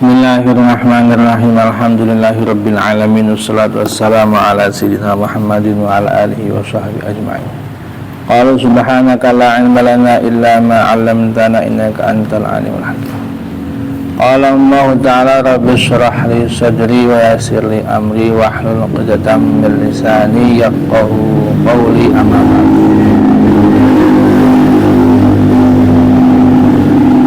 Bismillahirrahmanirrahim. Alhamdulillahirabbil alamin. Wassalatu wassalamu ala sayyidina Muhammadin wa ala alihi wa sahbihi ajma'in. Qala subhanaka la ilma lana illa ma 'allamtana innaka antal alimul hakim. Qala Allah ta'ala rabbi shrah li sadri wa yassir li amri wa hlul 'uqdatam min lisani yafqahu qawli. Amma ba'du.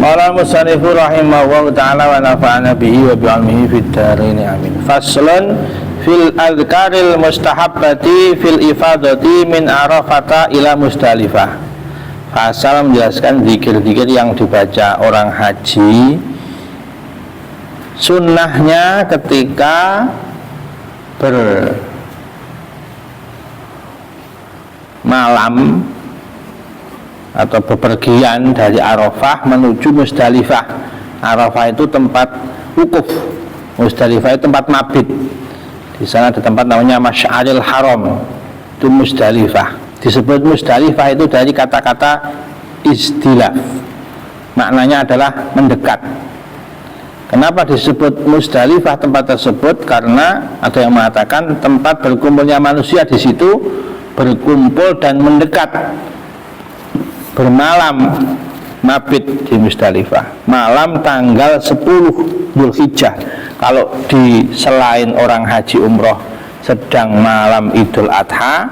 Qala al-musannifu rahimahullahu ta'ala wa nafa'ana bihi wa bi'ilmihi fid dharain amin. Faslun fil adhkaril mustahabbati fil ifadati min Arafata ila Musdalifah. Fasal menjelaskan zikir-zikir yang dibaca orang haji, sunnahnya ketika bermalam atau bepergian dari Arafah menuju Musdalifah. Arafah itu tempat wukuf, Musdalifah itu tempat mabit. Di sana ada tempat namanya Masy'aril Haram, itu Musdalifah. Disebut Musdalifah itu dari kata-kata istilaf, maknanya adalah mendekat. Kenapa disebut Musdalifah tempat tersebut? Karena ada yang mengatakan tempat berkumpulnya manusia di situ berkumpul dan mendekat, bermalam mabit di Musdalifah malam tanggal 10 Dzulhijjah. Kalau di selain orang haji umroh sedang malam Idul Adha,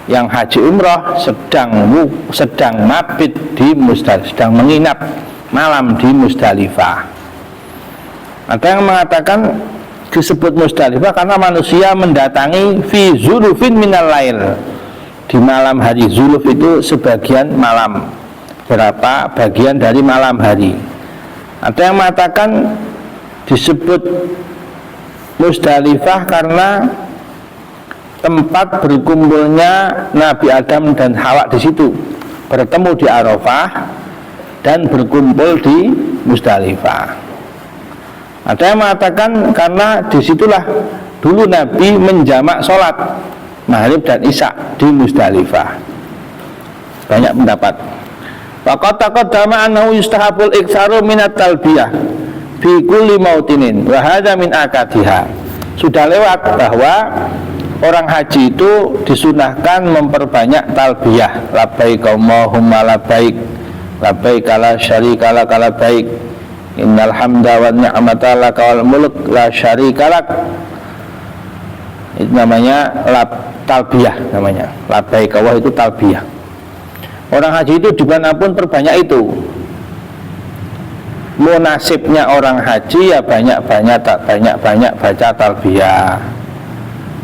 yang haji umroh sedang mabit di Musdalifah, sedang menginap malam di Musdalifah. Ada yang mengatakan disebut Musdalifah karena manusia mendatangi fi zulufin minal lail, di malam hari. Zuluf itu sebagian malam, berapa bagian dari malam hari. Ada yang mengatakan disebut Musdalifah karena tempat berkumpulnya Nabi Adam dan Hawa di situ, bertemu di Arafah dan berkumpul di Musdalifah. Ada yang mengatakan karena disitulah dulu Nabi menjamak sholat Maghrib dan Isya di Musdalifah. Banyak pendapat. Faqad taqaddama annahu yustahabul iktsaru minat talbiyah fi kulli mautinin wa hadza min akadiha. Sudah lewat bahwa orang haji itu disunahkan memperbanyak talbiyah. Labbaik Allahumma labbaik, labbaik la syarika lak labbaik, innal hamda wan ni'mata lak wal mulk la syarika lak. Itu namanya talbiyah, namanya labbaik Allah, itu talbiyah. Orang haji itu dimanapun perbanyak itu. Munasibnya orang haji ya banyak baca talbiyah.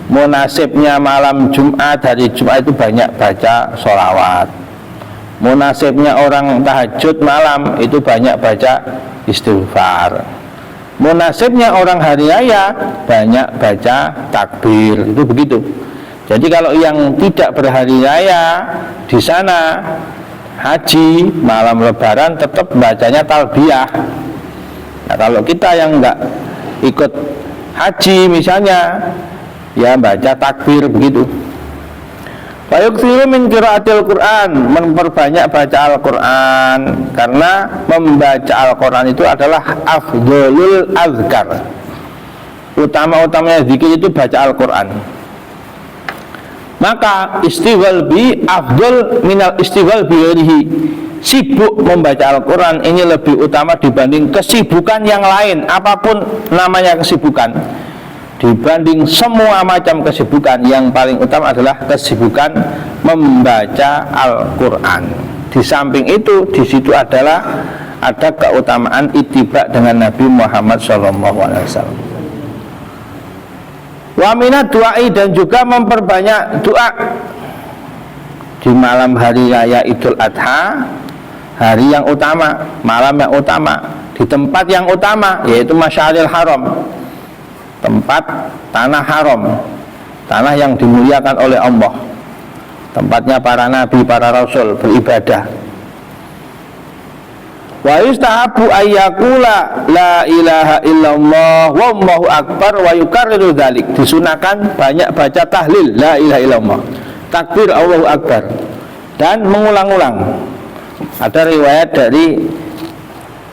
Munasibnya malam Jumat, hari Jumat itu banyak baca sholawat. Munasibnya orang tahajud malam itu banyak baca istighfar. Munasibnya orang hari raya banyak baca takbir, itu begitu. Jadi kalau yang tidak berhari raya di sana haji malam lebaran tetap bacanya talbiyah. Nah, kalau kita yang enggak ikut haji misalnya ya baca takbir begitu. Fayukthiru min qiraatil Qur'an, memperbanyak baca Al-Qur'an, karena membaca Al-Qur'an itu adalah afdholul azkar. Utama-utamanya zikir itu baca Al-Qur'an. Maka istighfar bi afdhol minal istighfar bi ghairihi. Sibuk membaca Al-Qur'an ini lebih utama dibanding kesibukan yang lain, apapun namanya kesibukan. Dibanding semua macam kesibukan, yang paling utama adalah kesibukan membaca Al-Qur'an. Di samping itu, di situ ada keutamaan ittiba dengan Nabi Muhammad SAW. Wa minad du'ai, dan juga memperbanyak doa di malam hari raya Idul Adha, hari yang utama, malam yang utama, di tempat yang utama, yaitu Masy'aril Haram, tempat tanah haram, tanah yang dimuliakan oleh Allah, tempatnya para nabi, para rasul beribadah. Wa yustahabu ayyakula la ilaha illallah wallahu akbar wa yukarriru dzalik. Disunahkan banyak baca tahlil la ilaha illallah, takbir Allahu akbar, dan mengulang-ulang. Ada riwayat dari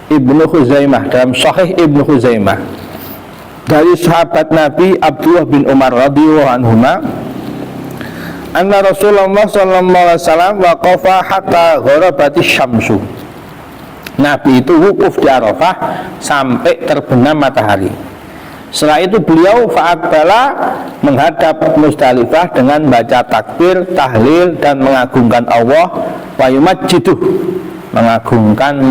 Ibnu Khuzaimah, dalam Sahih Ibnu Khuzaimah, dari sahabat Nabi Abdullah bin Umar radhiyallahu anhuma, anna Rasulullah sallallahu alaihi wasallam waqafa hatta gharabatis syamsu. Nabi itu wukuf di Arafah sampai terbenam matahari. Setelah itu beliau fa'aqbala, menghadap Musdalifah dengan baca takbir, tahlil dan mengagungkan Allah, wa yumajjiduh, mengagungkan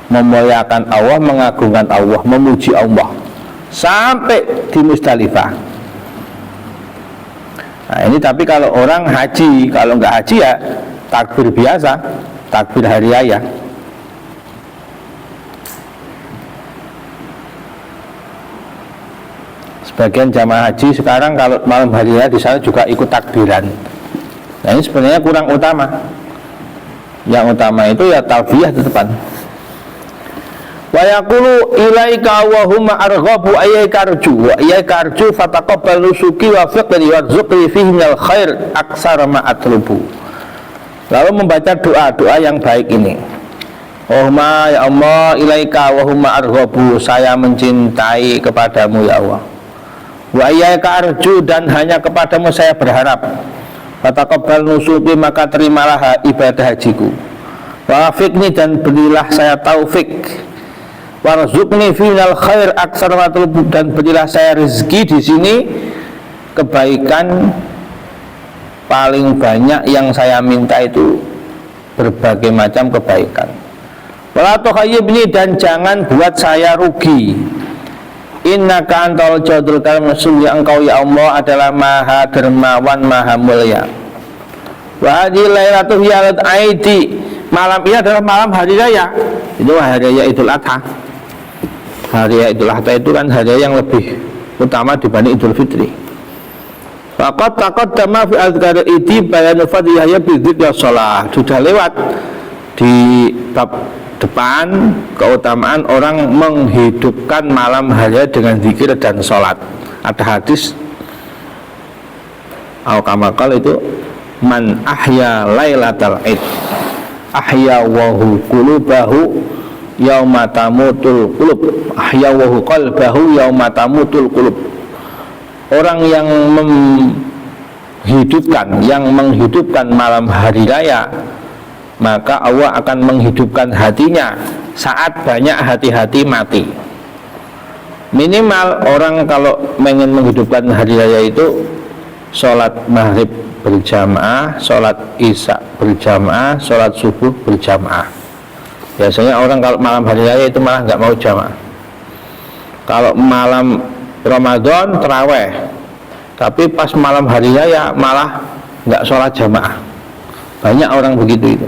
memuliakan Allah, mengagungkan Allah, memuji Allah sampai di Musdalifah. Nah ini tapi kalau orang haji, kalau nggak haji ya takbir biasa, takbir hari raya. Sebagian jamaah haji sekarang kalau malam hari raya di sana juga ikut takbiran. Nah ini sebenarnya kurang utama. Yang utama itu ya talbiyah di depan. Wa yaqulu ilaika wa huma arghabu ayyaka arju wa iyyaka arju fataqabbal nusuki wa fiqri warzuqni fihi minal khair aksara ma atlubu. Lalu membaca doa-doa yang baik ini. Ohma ya Allah, ilaika wa huma arghabu, saya mencintai kepadamu ya Allah. Wa iyyaka arju, dan hanya kepadamu saya berharap. Fataqabbal nusuki, maka terimalah ibadah hajiku. Wafiqni, dan berilah saya taufik. Warzuqni final khair aksar matlub, dan berilah saya rezeki di sini kebaikan paling banyak yang saya minta itu berbagai macam kebaikan. Wala tukhayyibni, dan jangan buat saya rugi. Innaka antal jadul karim, sungguh engkau ya Allah adalah maha dermawan, maha mulia. Wa hadhihi lailatul hiyalat aidi, malam ini adalah malam hari raya. Itu hari raya Idul Adha. Hari raya Idul Adha itu kan hari raya yang lebih utama dibanding Idul Fitri. Faqad taqaddama fi azkar idi bayanu fadhiyah bi dzikri shalah. Sudah lewat di bab depan keutamaan orang menghidupkan malam hari dengan zikir dan sholat. Ada hadis al-kamakal itu, man ahya lailatal id ahya wahu qulubahu yauma tamutul qulub, ahya wahu qalbahu yauma tamutul qulub. Orang yang menghidupkan malam hari raya, maka Allah akan menghidupkan hatinya saat banyak hati-hati mati. Minimal orang kalau ingin menghidupkan hari raya itu sholat maghrib berjamaah, sholat isya berjamaah, sholat subuh berjamaah. Biasanya orang kalau malam hari raya itu malah nggak mau jamaah. Kalau malam Ramadan terawih, tapi pas malam hari raya malah nggak sholat jamaah. Banyak orang begitu itu.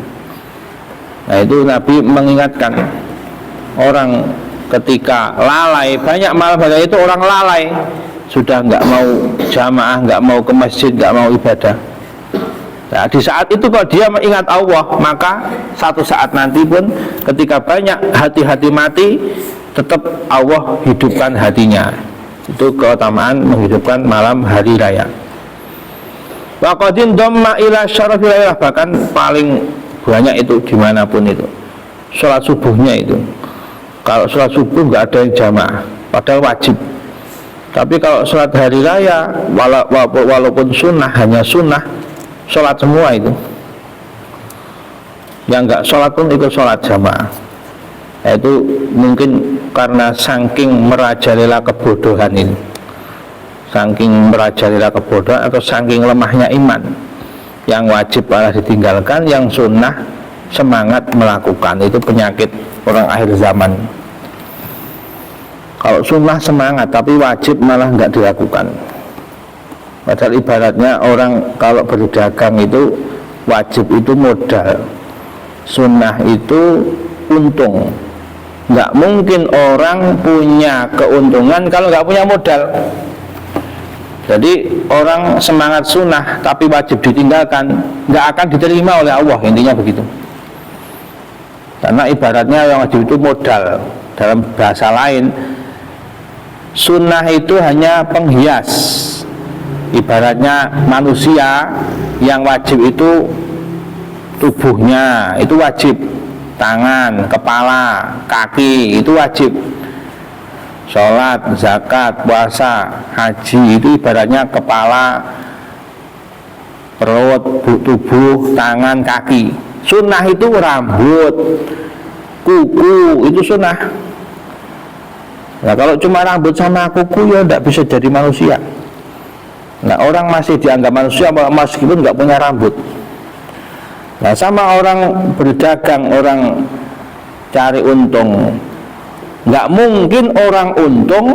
Nah itu Nabi mengingatkan orang ketika lalai, banyak malam hari itu orang lalai, sudah nggak mau jamaah, nggak mau ke masjid, nggak mau ibadah. Nah di saat itu kalau dia mengingat Allah, maka satu saat nanti pun ketika banyak hati-hati mati, tetap Allah hidupkan hatinya. Itu keutamaan menghidupkan malam hari raya. Wa qadin dhamma ila syarafil lailah, bahkan paling banyak itu dimanapun itu sholat subuhnya itu. Kalau sholat subuh nggak ada yang jamaah, padahal wajib. Tapi kalau sholat hari raya walaupun sunnah, hanya sunnah, sholat semua itu. Yang nggak sholat pun ikut sholat jamaah. Itu mungkin karena saking merajalela kebodohan ini, saking merajalela kebodohan atau saking lemahnya iman. Yang wajib malah ditinggalkan, yang sunnah semangat melakukan. Itu penyakit orang akhir zaman. Kalau sunnah semangat tapi wajib malah nggak dilakukan. Padahal ibaratnya orang kalau berdagang itu wajib itu modal, sunnah itu untung. Nggak mungkin orang punya keuntungan kalau nggak punya modal. Jadi orang semangat sunnah tapi wajib ditinggalkan, nggak akan diterima oleh Allah, intinya begitu. Karena ibaratnya yang wajib itu modal. Dalam bahasa lain, sunnah itu hanya penghias. Ibaratnya manusia yang wajib itu tubuhnya itu wajib, tangan, kepala, kaki itu wajib. Sholat, zakat, puasa, haji itu ibaratnya kepala, perut, tubuh, tangan, kaki. Sunnah itu rambut, kuku itu sunnah. Nah kalau cuma rambut sama kuku ya tidak bisa jadi manusia. Nah orang masih dianggap manusia meskipun nggak punya rambut. Nah sama orang berdagang, orang cari untung, nggak mungkin orang untung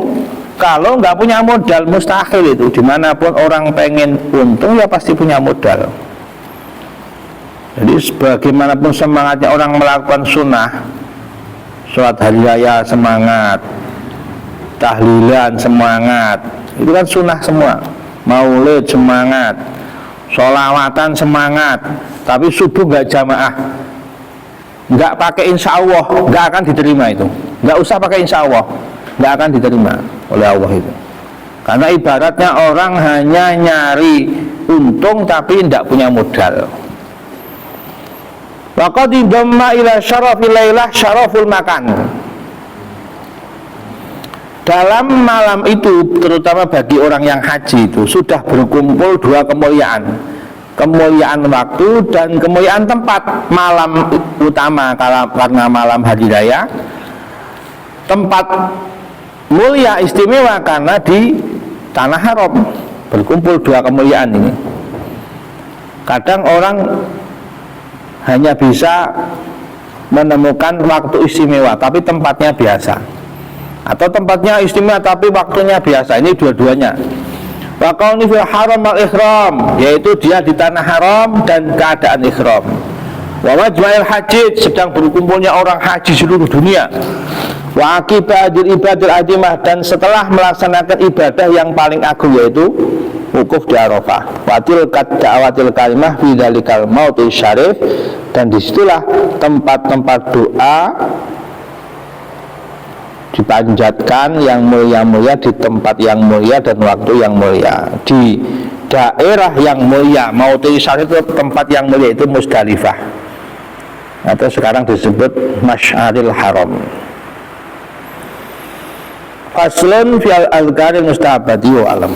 kalau nggak punya modal, mustahil itu. Dimanapun orang pengen untung ya pasti punya modal. Jadi sebagaimanapun semangatnya orang melakukan sunnah, sholat hari raya semangat, tahlilan semangat, itu kan sunnah semua. Maulid semangat, sholawatan semangat, tapi subuh nggak jamaah, nggak pakai insya Allah, nggak akan diterima itu. Nggak usah pakai insya Allah, nggak akan diterima oleh Allah itu. Karena ibaratnya orang hanya nyari untung tapi tidak punya modal. Waqad damma ila syarafil lailah syaraful makan. Dalam malam itu, terutama bagi orang yang haji itu, sudah berkumpul dua kemuliaan, kemuliaan waktu dan kemuliaan tempat. Malam utama karena malam hari raya, tempat mulia istimewa karena di tanah haram berkumpul dua kemuliaan ini. Kadang orang hanya bisa menemukan waktu istimewa tapi tempatnya biasa, atau tempatnya istimewa tapi waktunya biasa. Ini dua-duanya. Wa qauni fil haram al ihram, yaitu dia di tanah haram dan keadaan ihram. Wa majma'il hajj, sedang berkumpulnya orang haji seluruh dunia. Wa aqibadil ibadil azimah, dan setelah melaksanakan ibadah yang paling agung yaitu wukuf di Arafah. Wa tilkat da'watil kalimah fi dzalikal mauti syarif, dan disitulah tempat-tempat doa dipanjatkan yang mulia-mulia di tempat yang mulia dan waktu yang mulia, di daerah yang mulia. Mauti syarif itu tempat yang mulia, itu Musdalifah atau sekarang disebut Masy'aril Haram. Faslun fi al-azkaril mustahabati wa alam.